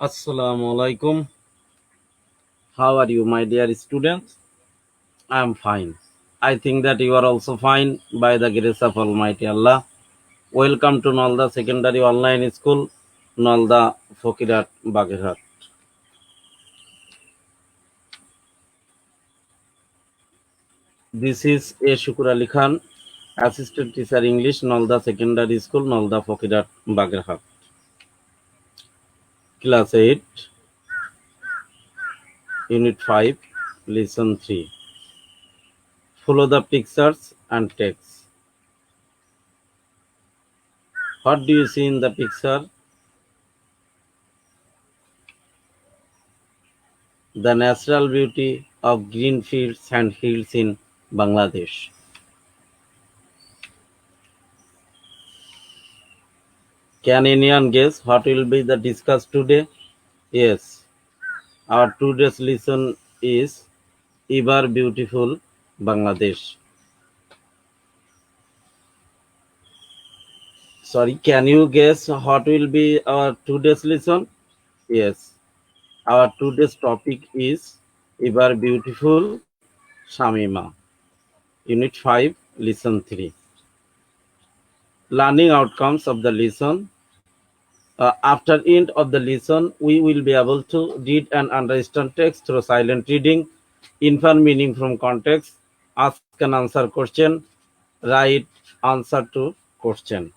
Assalamu alaikum. How are you, my dear students? I am fine. I think that you are also fine by the grace of Almighty Allah. Welcome to Nalda Secondary Online School, Nalda Fokirat Bagirhat. This is A. Shukur Ali Khan, Assistant Teacher English, Nalda Secondary School, Nalda Fokirat Bagirhat. Class 8, Unit 5, Lesson 3. Follow the pictures and text. What do you see in the picture? The natural beauty of green fields and hills in Bangladesh. Can anyone guess what will be the discussed today? Yes, our today's lesson is Ever Beautiful Bangladesh. Sorry, can you guess what will be our today's lesson? Yes, our today's topic is Ever Beautiful Shamima. Unit 5, Lesson 3. Learning outcomes of the lesson. After end of the lesson, we will be able to read and understand text through silent reading, infer meaning from context, ask and answer question, write answer to question.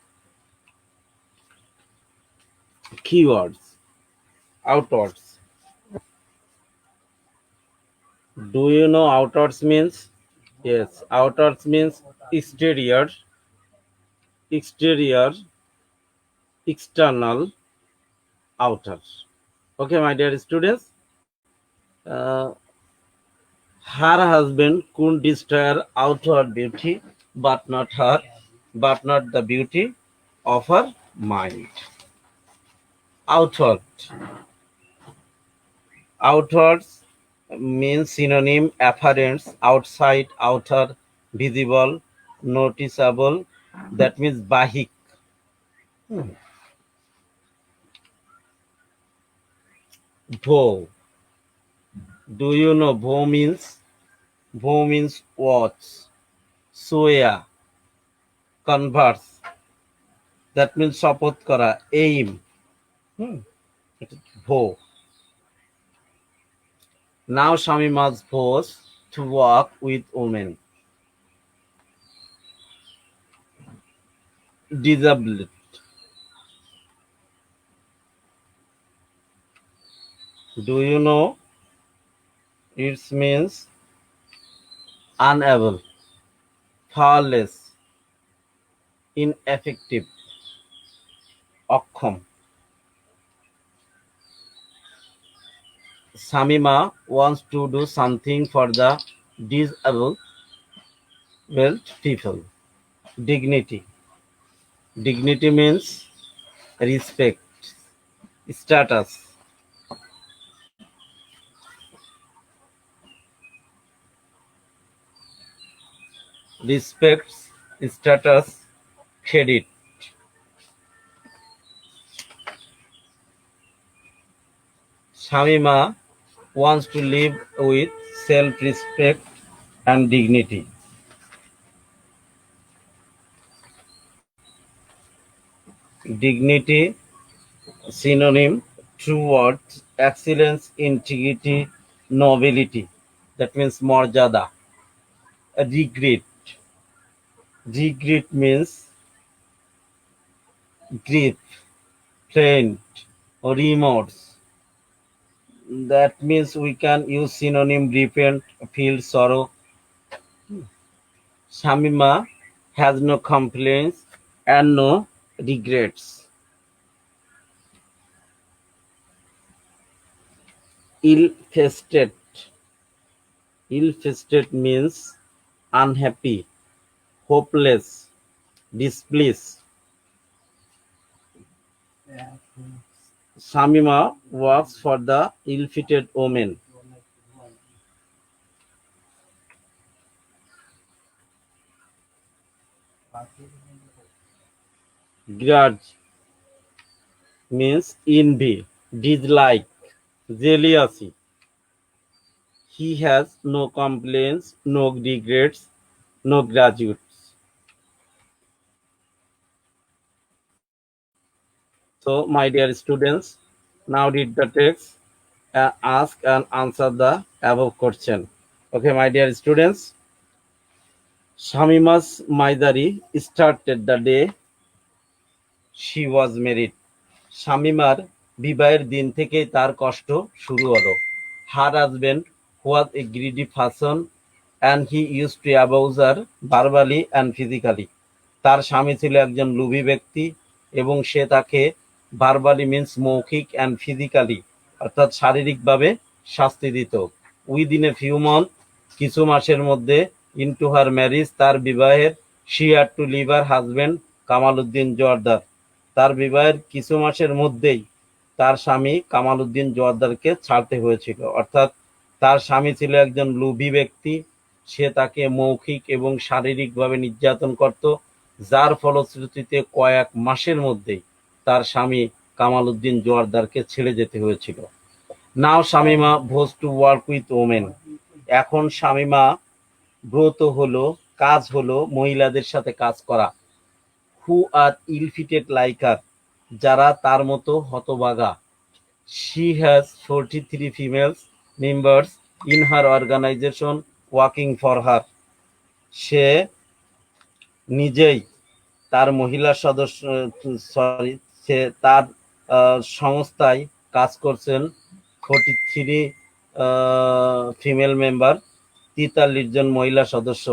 Keywords. Outwards. Do you know outwards means? Yes, outwards means exterior, exterior, external, outer. Okay, my dear students. Uh, Her husband could destroy outward beauty, but not the beauty of her mind. Outward. Outwards means synonym appearance, outside, outer, visible, noticeable. That means bahik. Bho. Do you know bho means? Bho means watch, soya, converse. That means শপথ করা, aim. Bho. Now Shami must force to work with women. Disabled. Do you know it means unable, powerless, ineffective, অক্ষম. Samima wants to do something for the disabled people. Dignity. Dignity means respect, status. Respect, status, credit. Shamima wants to live with self-respect and dignity. Dignity, synonym, true words, excellence, integrity, nobility. That means morjada. Regret. Regret means grief, pain, or remorse. That means we can use synonym repent, feel sorrow. Shamima has no complaints and no regrets. Ill-fated. Ill-fated means unhappy, hopeless, displeased. Shamima works for the ill-fated woman. Grudge means envy, dislike, jealousy. He has no complaints, no regrets, no gratuities. So, my dear students, now read the text, ask and answer the above question. Okay, my dear students, Shamima's Maidari started the day she was married. শামিমার বিবাহের দিন থেকেই তার কষ্ট শুরু হলো। Her husband was a greedy person and he used to abuse her verbally and physically. তার স্বামী ছিল একজন লোভী ব্যক্তি এবং সে তাকে ভার্বালি মিন্স মৌখিক অ্যান্ড ফিজিক্যালি অর্থাৎ শারীরিকভাবে শাস্তি দিত। উইদিন এ ফিউ মান্থ কিছু মাসের মধ্যে ইনটু হার ম্যারিজ তার বিবাহের she had to leave her husband Kamal Uddin Joardar. তার বিবাহের কিছু মাসের মধ্যেই তার স্বামী কামাল উদ্দিন জোয়ারদারকে ছাড়তে হয়েছিল। অর্থাৎ তার স্বামী ছিল একজন লোভী ব্যক্তি, সে তাকে মৌখিক এবং শারীরিকভাবে নির্যাতন করত, যার ফলশ্রুতিতে কয়েক মাসের মধ্যেই তার স্বামী কামাল উদ্দিন জোয়ারদারকে ছেড়ে যেতে হয়েছিল। নাও শামিমা ভোজ টু ওয়ার্ক উইথ ওমেন। এখন শামিমা ব্রত হলো, কাজ হলো মহিলাদের সাথে কাজ করা। হু আর ইল-ফিটেড লাইক হার, যারা তার মতো হতভাগা। She has 43 female members in her organization working for her. সে নিজেই তার মহিলা সদস্য সে তার সংস্থায় কাজ করছেন 43 ফিমেল মেম্বার, 43 জন মহিলা সদস্য।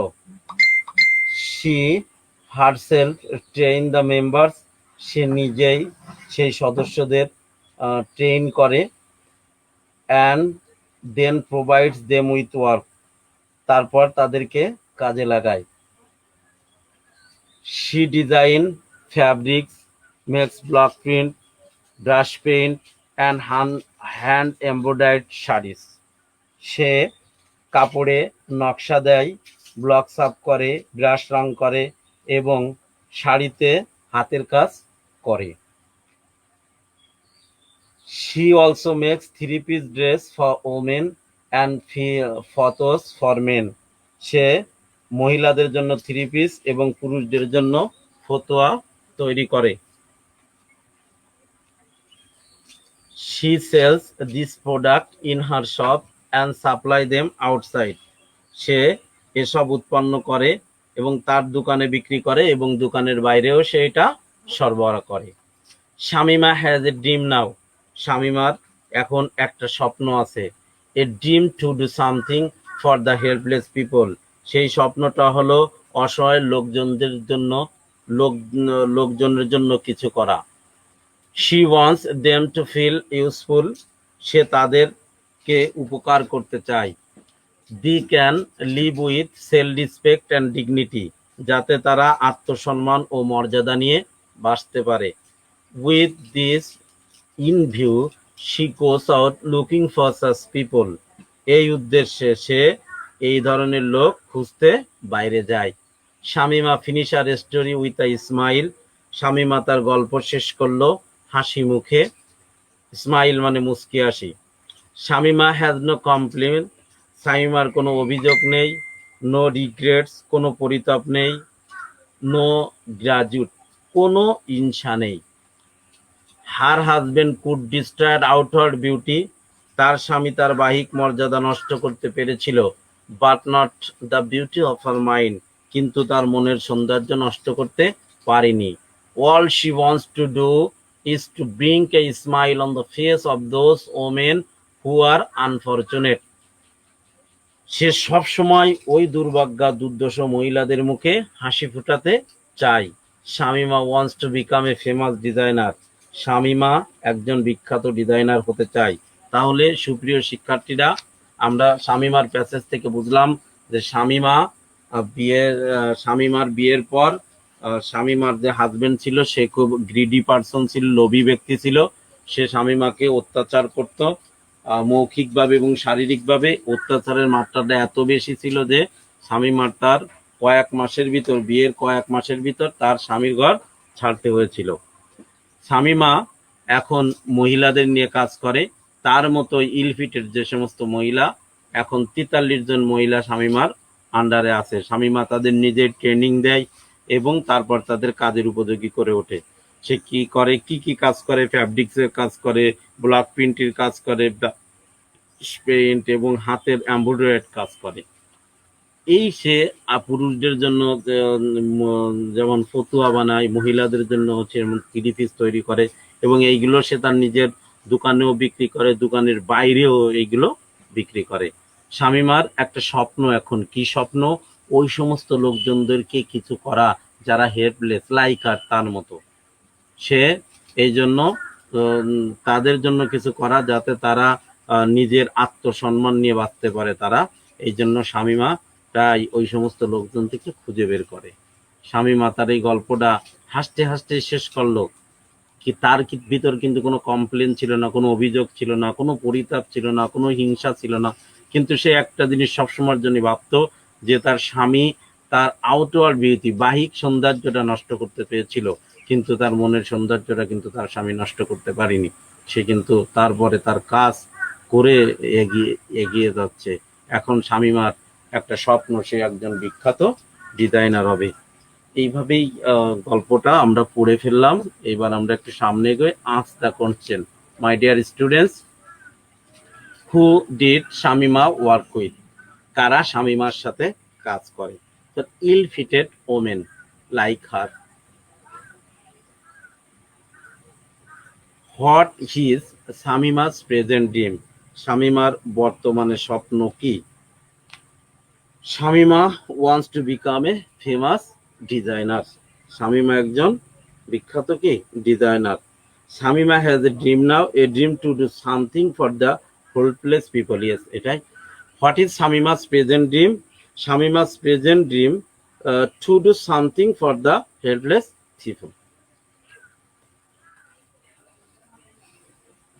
She herself train the members, সে নিজেই সেই সদস্যদের ট্রেন করে and then provides them with work, তারপর তাদেরকে কাজে লাগায়। She design fabrics, makes block print, brush paint and hand embroidered sarees. সে কাপড়ে নকশা দেয়, ব্লক সাফ করে, ব্রাশ রং করে এবং শাড়িতে হাতের কাজ করে। She also makes three-piece dress for women and photos for men. সে মহিলাদের জন্য থ্রি পিস এবং পুরুষদের জন্য ফতোয়া তৈরি করে। She sells this product in her shop and supply them outside. সে এসব উৎপন্ন করে এবং তার দোকানে বিক্রি করে এবং দোকানের বাইরেও সে এটা সরবরাহ করে। Shamima has a dream now. শামিমার এখন একটা স্বপ্ন আছে। A dream to do something for the helpless people. সেই স্বপ্নটা হলো অসহায় লোকজনের জন্য কিছু করা। She wants them to feel useful. সে তাদেরকে উপকার করতে চায়। They can live with self respect and dignity, যাতে তারা আত্মসম্মান ও মর্যাদা নিয়ে বাঁচতে পারে। With this in view she goes out looking for such people. এই উদ্দেশ্যে সে এই ধরনের লোক খুঁজতে বাইরে যায়। Shamima finish her story with a smile. Shamima তার গল্প শেষ করলো হাসি মুখে। স্মাইল মানে মুস্কি হাসি। Shamima has no complain. শামিমার কোনো অভিযোগ নেই। নো রিগ্রেটস, কোনো পরিতাপ নেই। নো গ্র্যাজুয়েট, কোনো ঈর্ষা নেই। Her husband could destroy outward beauty. তার স্বামী তার বাহ্যিক মর্যাদা নষ্ট করতে পেরেছিল, but not the beauty of her mind, কিন্তু তার মনের সৌন্দর্য নষ্ট করতে পারেনি। All she wants to do is to bring a smile on the face of those women who are unfortunate. সে সবসময় ওই দুর্ভাগ্যা দুর্দশ মহিলাদের মুখে হাসি ফুটাতে চায়। Shamima wants to become a famous designer. Shamima একজন বিখ্যাত ডিজাইনার হতে চায়। তাহলে সুপ্রিয় শিক্ষার্থীরা, আমরা শামিমার প্যাসেজ থেকে বুঝলাম যে শামিমার বিয়ের পর শামিমার যে হাজবেন্ড ছিল সে খুব গ্রিডি পার্সন ছিল, লোভী ব্যক্তি ছিল। সে শামিমাকে অত্যাচার করত মৌখিকভাবে এবং শারীরিকভাবে। অত্যাচারের মাত্রাটা এত বেশি ছিল যে শামিমার তার বিয়ের কয়েক মাসের ভিতর তার স্বামীর ঘর ছাড়তে হয়েছিল। শামিমা এখন মহিলাদের নিয়ে কাজ করে, তার মতো ইলফিটেড যে সমস্ত মহিলা এখন 43 জন মহিলা শামিমার আন্ডারে আছে। শামিমা তাদের নিজের ট্রেনিং দেয় এবং তারপর তাদের কাজের উপযোগী করে ওঠে। সে কি করে, কি কি কাজ করে, ফ্যাব্রিক্সের কাজ করে, ব্লক প্রিন্টের কাজ করে, পেইন্ট এবং হাতের এমব্রয়ডারি কাজ করে। এই সে পুরুষদের জন্য যেমন ফতুয়া বানায়, মহিলাদের জন্য হচ্ছে যেমন থ্রি পিস তৈরি করে এবং এইগুলো সে তার নিজের দোকানেও বিক্রি করে, দোকানের বাইরেও এইগুলো বিক্রি করে। শামিমার একটা স্বপ্ন, এখন কি স্বপ্ন, ওই সমস্ত লোকজনদেরকে কিছু করা যারা হেল্পলেস লাইক আর তার মতো। সে এই জন্য তাদের জন্য কিছু করা যাতে তারা নিজের আত্মসম্মান নিয়ে বাঁচতে পারে তারা। এই জন্য শামিমা প্রায় ওই সমস্ত লোকজন থেকে খুঁজে বের করে। শামিমা তার এই গল্পটা হাসতে হাসতে শেষ করলো। কি তার ভিতর কিন্তু কোনো কমপ্লেন ছিল না, কোনো অভিযোগ ছিল না, কোনো পরিতাপ ছিল না, কোনো হিংসা ছিল না। কিন্তু সে একটা জিনিস সবসময়ের জন্য ভাবতো যে তার স্বামী তার আউটওয়ার্ড বিউটি, বাহিক সৌন্দর্যটা নষ্ট করতে পেরেছিল, কিন্তু তার মনের সৌন্দর্যটা কিন্তু তার স্বামী নষ্ট করতে পারেনি। সে কিন্তু তারপরে তার কাজ করে এগিয়ে এগিয়ে যাচ্ছে। এখন শামিমার একটা স্বপ্ন, সে একজন বিখ্যাত ডিজাইনার হবে। এইভাবেই গল্পটা আমরা পড়ে ফেললাম। এবার আমরা একটু সামনে এগোই। Ask the question, my dear students, who did Shamima work with? কারা শামিমার সাথে কাজ করে? To ill fated women like her. What is Shamima's present dream? শামিমার বর্তমানে স্বপ্ন কি? Shamima wants to become a famous designer. Shamima একজন বিখ্যাত কি designer. Shamima has a dream now, a dream to do something for the helpless people. Yes, এটাই। What is Shamima's present dream? Shamima's present dream to do something for the helpless people.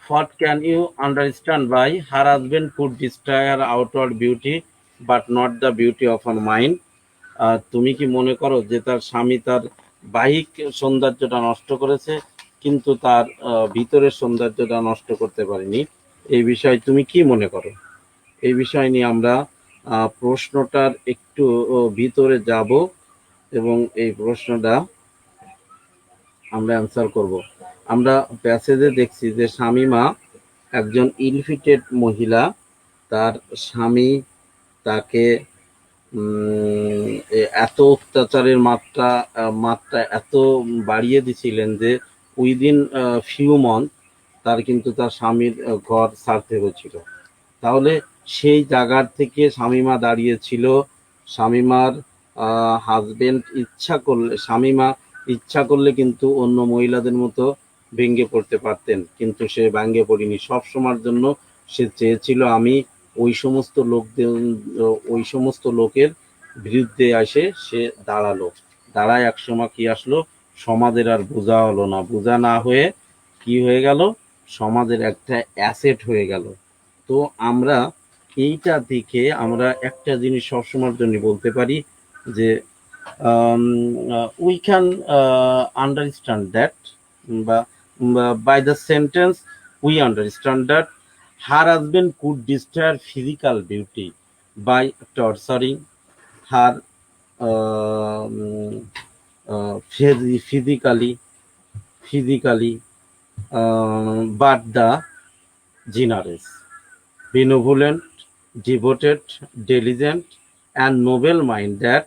What can you understand by her husband could destroy her outward beauty but not the beauty of her mind? তুমি কি মনে করো যে তার স্বামী তার বাহিক সৌন্দর্যটা নষ্ট করেছে কিন্তু তার ভিতরের সৌন্দর্যটা নষ্ট করতে পারেনি? এই বিষয়ে তুমি কি মনে করো? এই বিষয় নিয়ে আমরা প্রশ্নটার একটু ভিতরে যাব এবং এই প্রশ্নটা আমরা অ্যান্সার করব। আমরা প্যাসেজে দেখছি যে শামিমা একজন ইলফিটেড মহিলা। তার স্বামী তাকে এত অত্যাচারের মাত্রা এত বাড়িয়ে দিছিলেন যে উইদিন ফিউ মান্থ তার কিন্তু তার স্বামীর ঘর ছাড়তে হয়েছিল। তাহলে সেই জায়গার থেকে শামিমা দাঁড়িয়েছিল। শামিমার হাজবেন্ড শামিমা ইচ্ছা করলে কিন্তু অন্য মহিলাদের মতো ভেঙে পড়তে পারতেন, কিন্তু সে ভেঙে পড়েনি। সব সময়ের জন্য সে চেয়েছিল আমি ওই সমস্ত লোকের বিরুদ্ধে এসে সে দাঁড়ালো। দাঁড়ায় একসময় কি আসলো, সমাজের আর বোঝা হলো না, বোঝা না হয়ে কি হয়ে গেল, সমাজের একটা অ্যাসেট হয়ে গেল। তো আমরা এইটা দেখে আমরা একটা জিনিস সবসময়ের জন্য বলতে পারি যে উই ক্যান আন্ডারস্ট্যান্ড দ্যাট, বা by the sentence we understand that her husband could destroy physical beauty by torturing her um, physically, but the generous, benevolent, devoted, diligent, and noble mind that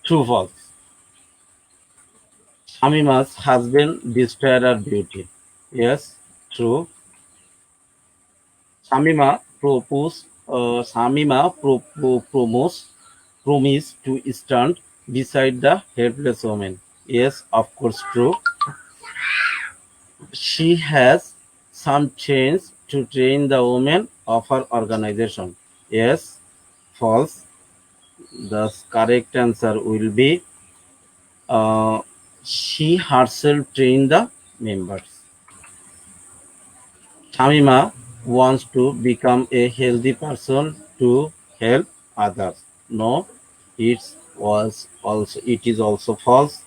true false. Shamima's husband destroyed her beauty. Yes, true. Shamima proposed Shamima promised to stand beside the helpless woman. Yes, of course, true. She has some chance to train the women of her organization. Yes, false. The correct answer will be she herself trained the members. Shamima wants to become a healthy person to help others. No, it is also false.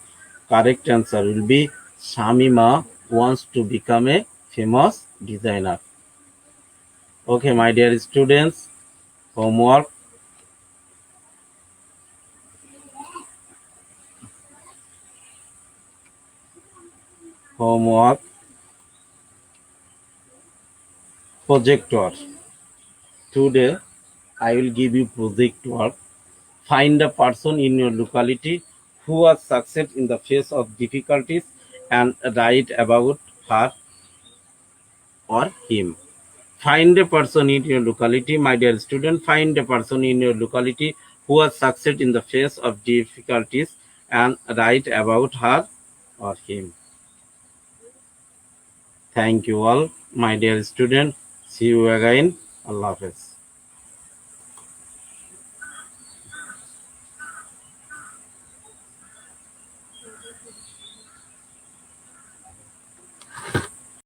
Correct answer will be Shamima wants to become a famous designer. Okay, my dear students, homework. Homework. Projector. Today, I will give you project work. Find a person in your locality who has success in the face of difficulties and write about her or him. Find a person in your locality, my dear student. Find a person in your locality who has success in the face of difficulties and write about her or him. Thank you all, my dear student. See you again. Allah Hafiz.